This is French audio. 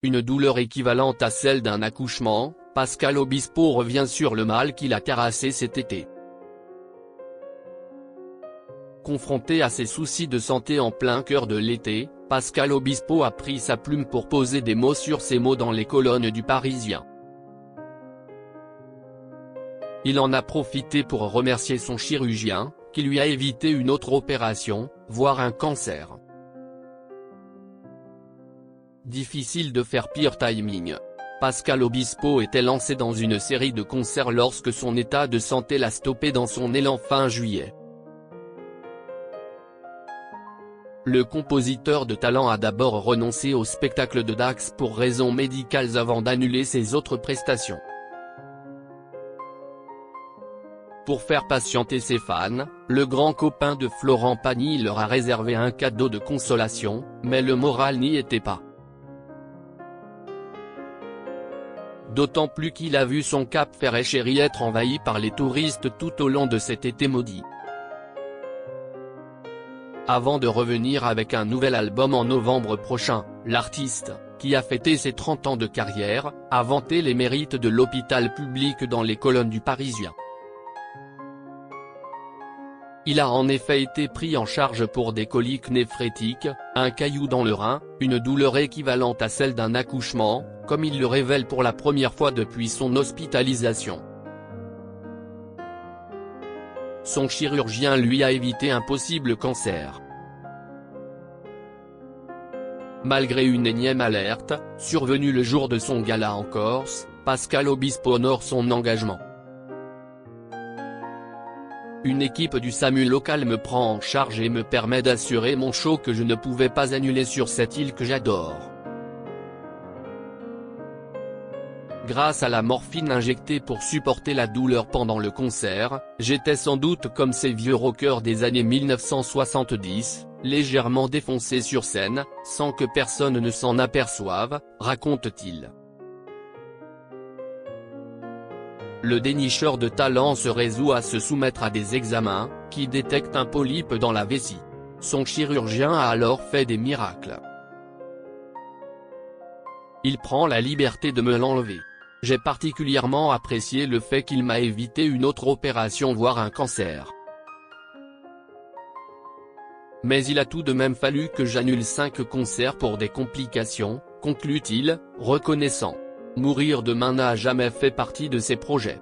une douleur équivalente à celle d'un accouchement, Pascal Obispo revient sur le mal qu'il a terrassé cet été. Confronté à ses soucis de santé en plein cœur de l'été, Pascal Obispo a pris sa plume pour poser des mots sur ses mots dans les colonnes du Parisien. Il en a profité pour remercier son chirurgien, qui lui a évité une autre opération, voire un cancer. Difficile de faire pire timing. Pascal Obispo était lancé dans une série de concerts lorsque son état de santé l'a stoppé dans son élan fin juillet. Le compositeur de talent a d'abord renoncé au spectacle de Dax pour raisons médicales avant d'annuler ses autres prestations. Pour faire patienter ses fans, le grand copain de Florent Pagny leur a réservé un cadeau de consolation, mais le moral n'y était pas. D'autant plus qu'il a vu son Cap Ferret chéri être envahi par les touristes tout au long de cet été maudit. Avant de revenir avec un nouvel album en novembre prochain, l'artiste, qui a fêté ses 30 ans de carrière, a vanté les mérites de l'hôpital public dans les colonnes du Parisien. Il a en effet été pris en charge pour des coliques néphrétiques, un caillou dans le rein, une douleur équivalente à celle d'un accouchement, comme il le révèle pour la première fois depuis son hospitalisation. Son chirurgien lui a évité un possible cancer. Malgré une énième alerte, survenue le jour de son gala en Corse, Pascal Obispo honore son engagement. Une équipe du SAMU local me prend en charge et me permet d'assurer mon show que je ne pouvais pas annuler sur cette île que j'adore. Grâce à la morphine injectée pour supporter la douleur pendant le concert, j'étais sans doute comme ces vieux rockers des années 1970, légèrement défoncés sur scène, sans que personne ne s'en aperçoive, raconte-t-il. Le dénicheur de talent se résout à se soumettre à des examens, qui détectent un polype dans la vessie. Son chirurgien a alors fait des miracles. Il prend la liberté de me l'enlever. J'ai particulièrement apprécié le fait qu'il m'a évité une autre opération voire un cancer. Mais il a tout de même fallu que j'annule 5 concerts pour des complications, conclut-il, reconnaissant. Mourir demain n'a jamais fait partie de ses projets.